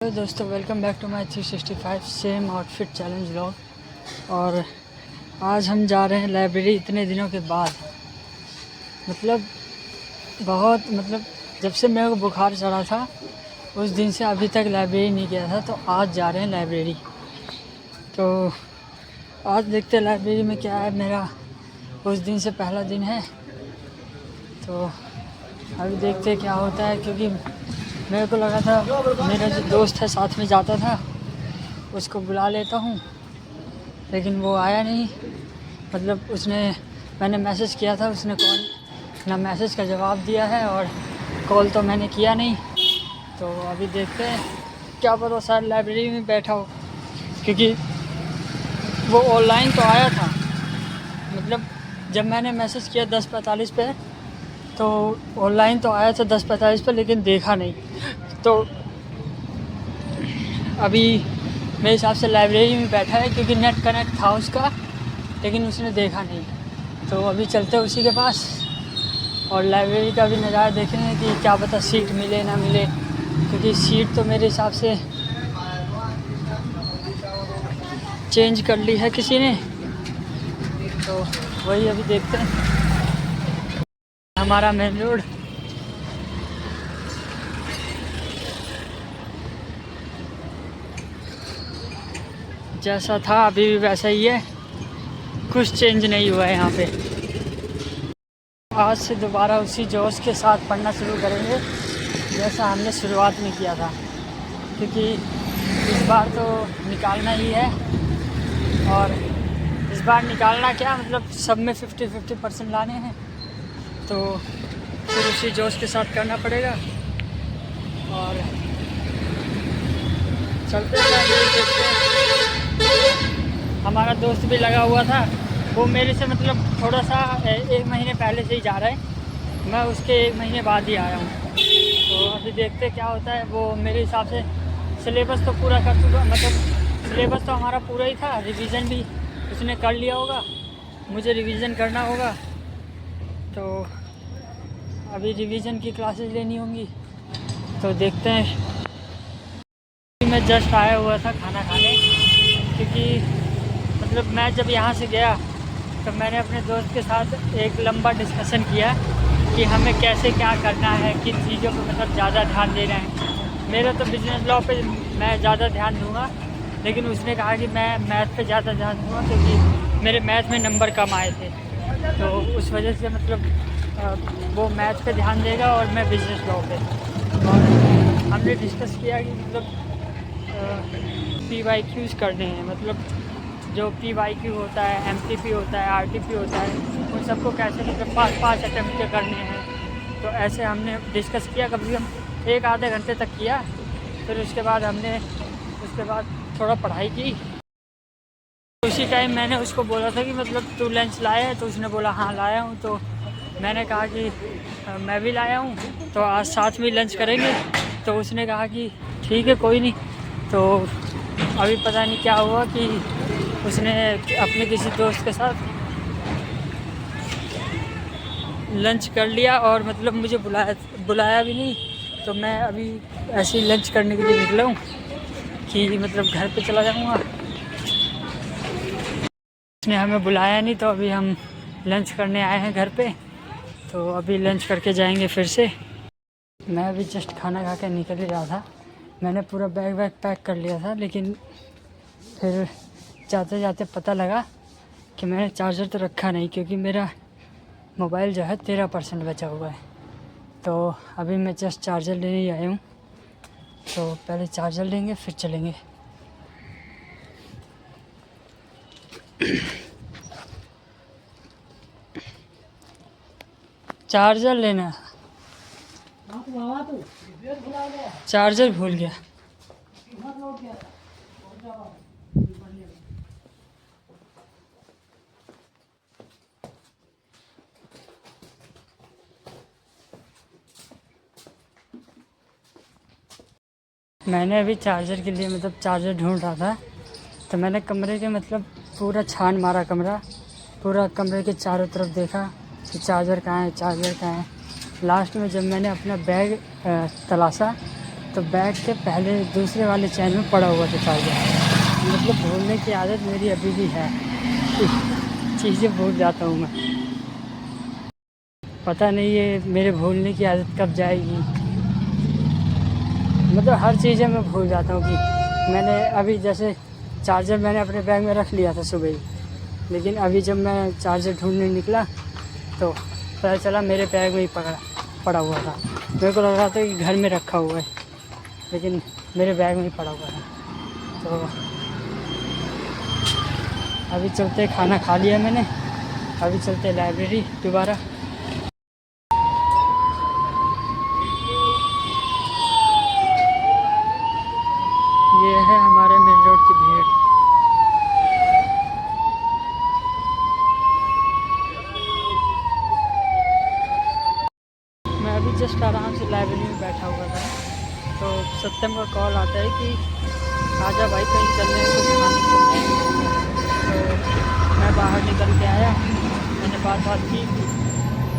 तो दोस्तों welcome back to my 365 same outfit challenge vlog. और आज हम जा रहे हैं लाइब्रेरी इतने दिनों के बाद। मतलब जब से मेरे को बुखार चढ़ा था उस दिन से अभी तक लाइब्रेरी नहीं गया था, तो आज जा रहे हैं लाइब्रेरी। तो आज देखते हैं लाइब्रेरी में क्या है। मेरा उस दिन से पहला दिन है, तो अभी देखते हैं क्या होता है। क्योंकि मेरे को लगा था मेरा जो दोस्त है साथ में जाता था उसको बुला लेता हूँ, लेकिन वो आया नहीं। मैंने मैसेज किया था, उसने कॉल ना मैसेज का जवाब दिया है और कॉल तो मैंने किया नहीं। तो अभी देखते हैं, क्या पता शायद लाइब्रेरी में बैठा हो, क्योंकि वो ऑनलाइन तो आया था। जब मैंने मैसेज किया 10:45 पे, तो ऑनलाइन तो आया था 10:45 पर, लेकिन देखा नहीं। तो अभी मेरे हिसाब से लाइब्रेरी में बैठा है, क्योंकि नेट कनेक्ट था उसका, लेकिन उसने देखा नहीं। तो अभी चलते हैं उसी के पास और लाइब्रेरी का भी नज़ारा देखेंगे कि क्या पता सीट मिले ना मिले, क्योंकि सीट तो मेरे हिसाब से चेंज कर ली है किसी ने। तो वही अभी देखते हैं। हमारा मेन रोड जैसा था अभी भी वैसा ही है, कुछ चेंज नहीं हुआ है यहाँ पे। आज से दोबारा उसी जोश के साथ पढ़ना शुरू करेंगे जैसा हमने शुरुआत में किया था, क्योंकि इस बार तो निकालना ही है। और इस बार निकालना क्या, सब में 50-50% लाने हैं, तो फिर उसी जोश के साथ करना पड़ेगा। और चलते हैं। हमारा दोस्त भी लगा हुआ था, वो मेरे से थोड़ा सा 1 महीने पहले से ही जा रहा है, मैं उसके 1 महीने बाद ही आया हूँ। तो अभी देखते क्या होता है। वो मेरे हिसाब से सिलेबस तो पूरा कर चुका, सिलेबस तो हमारा पूरा ही था। रिवीजन भी उसने कर लिया होगा, मुझे रिवीजन करना होगा। तो अभी रिवीजन की क्लासेस लेनी होंगी, तो देखते हैं। मैं जस्ट आया हुआ था खाना खाने, क्योंकि मैं जब यहाँ से गया तो मैंने अपने दोस्त के साथ एक लंबा डिस्कशन किया कि हमें कैसे क्या करना है, किन चीज़ों पर ज़्यादा ध्यान देना है। मेरा तो बिजनेस लॉ पे मैं ज़्यादा ध्यान दूँगा, लेकिन उसने कहा कि मैं मैथ पे ज़्यादा ध्यान दूँगा, क्योंकि मेरे मैथ में नंबर कम आए थे। तो उस वजह से वो मैथ पे ध्यान देगा और मैं बिजनेस लॉ पे। और हमने डिस्कस किया कि PYQs करने हैं, जो PYQ होता है, MTP होता है, RTP होता है, उन सबको कैसे 5 अटैम्प्ट के करने हैं। तो ऐसे हमने डिस्कस किया, कम से कम 1 आधे घंटे तक किया। फिर उसके बाद थोड़ा पढ़ाई की। उसी टाइम मैंने उसको बोला था कि तू लंच लाया है, तो उसने बोला हाँ लाया हूँ। तो मैंने कहा कि मैं भी लाया हूँ, तो आज साथ में लंच करेंगे। तो उसने कहा कि ठीक है कोई नहीं। तो अभी पता नहीं क्या हुआ कि उसने अपने किसी दोस्त के साथ लंच कर लिया, और मुझे बुलाया भी नहीं। तो मैं अभी ऐसे ही लंच करने के लिए निकला हूँ कि घर पे चला जाऊँगा। उसने हमें बुलाया नहीं, तो अभी हम लंच करने आए हैं घर पे। तो अभी लंच करके जाएंगे फिर से। मैं अभी जस्ट खाना खा के निकल ही रहा था। मैंने पूरा बैग वैग पैक कर लिया था, लेकिन फिर जाते जाते पता लगा कि मैंने चार्जर तो रखा नहीं, क्योंकि मेरा मोबाइल जो है 13% बचा हुआ है। तो अभी मैं जस्ट चार्जर लेने ही आया हूँ, तो पहले चार्जर लेंगे फिर चलेंगे। चार्जर लेना, चार्जर भूल गया। मैंने अभी चार्जर के लिए चार्जर ढूंढ रहा था, तो मैंने कमरे के पूरा छान मारा, पूरा कमरे के चारों तरफ देखा कि चार्जर कहाँ है। लास्ट में जब मैंने अपना बैग तलाशा, तो बैग के पहले दूसरे वाले चैन में पड़ा हुआ था चार्जर। मतलब भूलने की आदत मेरी अभी भी है, चीज़ें भूल जाता हूँ मैं। पता नहीं ये मेरे भूलने की आदत कब जाएगी। मतलब हर चीज़ें मैं भूल जाता हूँ कि मैंने अभी जैसे चार्जर मैंने अपने बैग में रख लिया था सुबह ही, लेकिन अभी जब मैं चार्जर ढूंढने निकला तो पता चला मेरे बैग में ही पड़ा हुआ था। मेरे को लग रहा था कि घर में रखा हुआ है, लेकिन मेरे बैग में ही पड़ा हुआ था। तो अभी चलते, खाना खा लिया मैंने, अभी चलते लाइब्रेरी दोबारा। ये है हमारे मेन रोड की भीड़। मैं अभी जस्ट आराम से लाइब्रेरी में बैठा हुआ था, तो सत्यम का कॉल आता है कि आजा भाई कहीं चल रहे हैं, कुछ खाने चलते हैं। तो मैं बाहर निकल के आया, मैंने बात की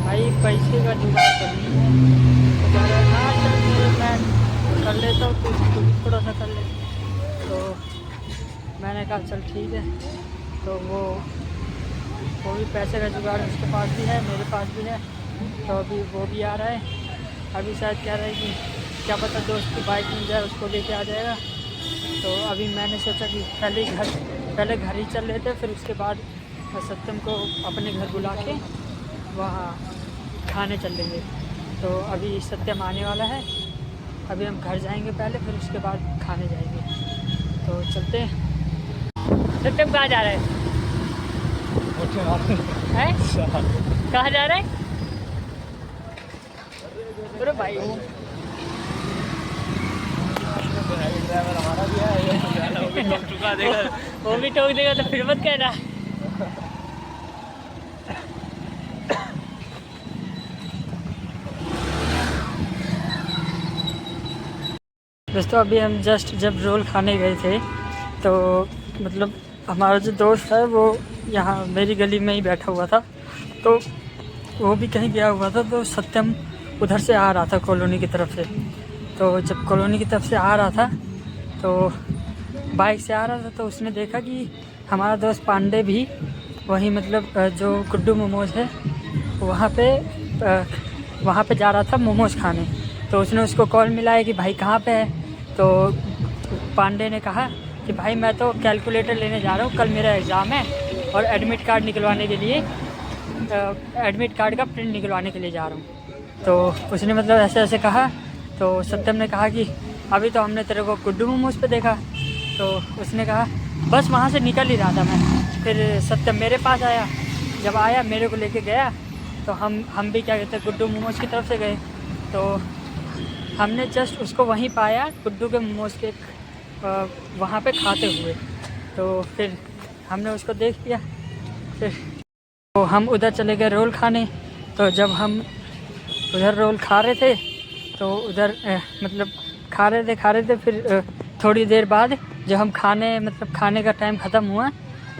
भाई पैसे का जुगाड़ करनी है। तो कह रहा हाँ चल मैं कर लेता हूँ, तू भी थोड़ा सा कर ले। तो मैंने कहा चल ठीक है। तो वो भी पैसे का जुगाड़ उसके पास भी है, मेरे पास भी है। तो अभी वो भी आ रहा है। अभी शायद कह रहा है कि क्या पता दोस्त की बाइक मिल जाए, उसको लेके आ जाएगा। तो अभी मैंने सोचा कि पहले घर ही चल लेते, फिर उसके बाद सत्यम को अपने घर बुला के वहाँ खाने चल लेंगे। तो अभी सत्यम आने वाला है, अभी हम घर जाएंगे पहले, फिर उसके बाद खाने जाएंगे। तो चलते हैं। सत्यम कहाँ जा रहा है? कहाँ जा रहा है? अरे भाई हमारा भी है, वो भी ठोक देगा तो फिर मत कहना। दोस्तों अभी हम जस्ट जब रोल खाने गए थे, तो मतलब हमारा जो दोस्त है वो यहाँ मेरी गली में ही बैठा हुआ था। तो वो भी कहीं गया हुआ था, तो सत्यम उधर से आ रहा था कॉलोनी की तरफ से। तो जब कॉलोनी की तरफ से आ रहा था तो बाइक से आ रहा था, तो उसने देखा कि हमारा दोस्त पांडे भी वहीं मतलब जो गुड्डू मोमोज है वहाँ पे जा रहा था मोमोज खाने। तो उसने उसको कॉल मिलाया कि भाई कहाँ पे है। तो पांडे ने कहा कि भाई मैं तो कैलकुलेटर लेने जा रहा हूँ, कल मेरा एग्ज़ाम है और एडमिट कार्ड निकलवाने के लिए एडमिट कार्ड का प्रिंट निकलवाने के लिए जा रहा हूँ। तो उसने मतलब ऐसे ऐसे कहा। तो सत्यम ने कहा कि अभी तो हमने तेरे को गुड्डू मोमोज पे देखा। तो उसने कहा बस वहाँ से निकल ही रहा था मैं। फिर सत्यम मेरे पास आया, जब आया मेरे को लेके गया, तो हम भी क्या कहते हैं गुड्डू मोमोज की तरफ से गए। तो हमने जस्ट उसको वहीं पाया गुड्डू के मोमोज के वहाँ पे खाते हुए। तो फिर हमने उसको देख लिया, फिर तो हम उधर चले गए रोल खाने। तो जब हम उधर रोल खा रहे थे तो उधर मतलब खा रहे थे फिर थोड़ी देर बाद जब हम खाने का टाइम ख़त्म हुआ,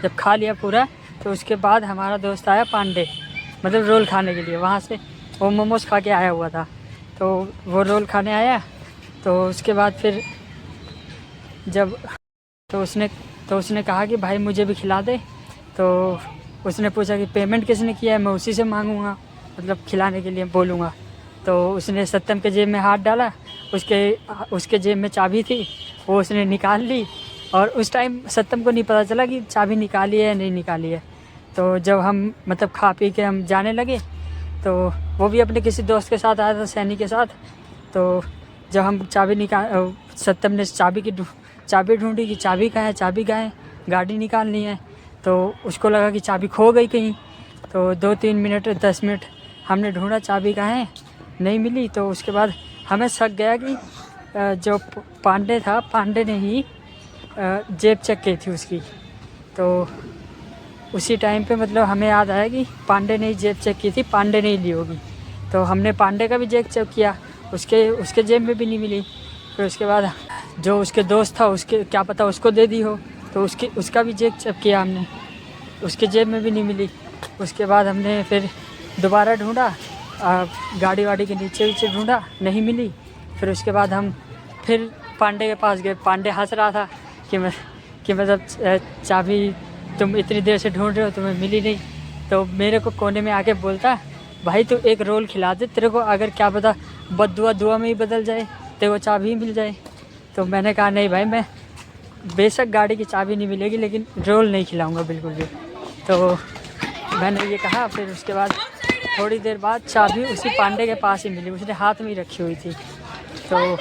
जब खा लिया पूरा, तो उसके बाद हमारा दोस्त आया पांडे, मतलब रोल खाने के लिए। वहाँ से वो मोमोज खा के आया हुआ था, तो वो रोल खाने आया। तो उसके बाद फिर जब तो उसने कहा कि भाई मुझे भी खिला दे। तो उसने पूछा कि पेमेंट किसने किया है, मैं उसी से मांगूंगा, मतलब खिलाने के लिए बोलूँगा। तो उसने सत्यम के जेब में हाथ डाला, उसके जेब में चाबी थी, वो उसने निकाल ली। और उस टाइम सत्यम को नहीं पता चला कि चाबी निकाली है या नहीं निकाली है। तो जब हम मतलब खा पी के हम जाने लगे, तो वो भी अपने किसी दोस्त के साथ आया था, सैनी के साथ। तो जब हम सत्यम ने चाबी ढूंढी कि चाबी कहाँ है, गाड़ी निकालनी है। तो उसको लगा कि चाबी खो गई कहीं। तो 2-3 मिनट 10 मिनट हमने ढूंढा चाबी कहाँ है, नहीं मिली। तो उसके बाद हमें शक गया कि जो पांडे ने ही जेब चेक की थी उसकी। तो उसी टाइम पे मतलब हमें याद आया कि पांडे ने ही जेब चेक की थी, पांडे ने ही ली होगी। तो हमने पांडे का भी जेब चेक किया, उसके जेब में भी नहीं मिली। फिर उसके बाद जो उसके दोस्त था, उसके क्या पता उसको दे दी हो, तो उसका भी जेब चेक किया हमने, उसके जेब में भी नहीं मिली। उसके बाद हमने फिर दोबारा ढूंढा, गाड़ी वाड़ी के नीचे ढूंढा, नहीं मिली। फिर उसके बाद हम फिर पांडे के पास गए। पांडे हंस रहा था कि मतलब चाबी तुम इतनी देर से ढूंढ रहे हो, तुम्हें मिली नहीं। तो मेरे को कोने में आके बोलता, भाई तू एक रोल खिला दे, तेरे को अगर क्या पता बद्दुआ दुआ में ही बदल जाए, तेरे को चाबी ही मिल जाए। तो मैंने कहा नहीं भाई, मैं बेशक गाड़ी की चाबी नहीं मिलेगी लेकिन रोल नहीं खिलाऊंगा बिल्कुल भी। तो मैंने ये कहा। फिर उसके बाद थोड़ी देर बाद चाबी उसी पांडे के पास ही मिली, उसने हाथ में ही रखी हुई थी। तो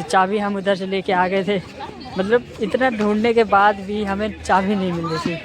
चाबी हम उधर से लेके आ गए थे। मतलब इतना ढूंढने के बाद भी हमें चाबी नहीं मिल रही थी।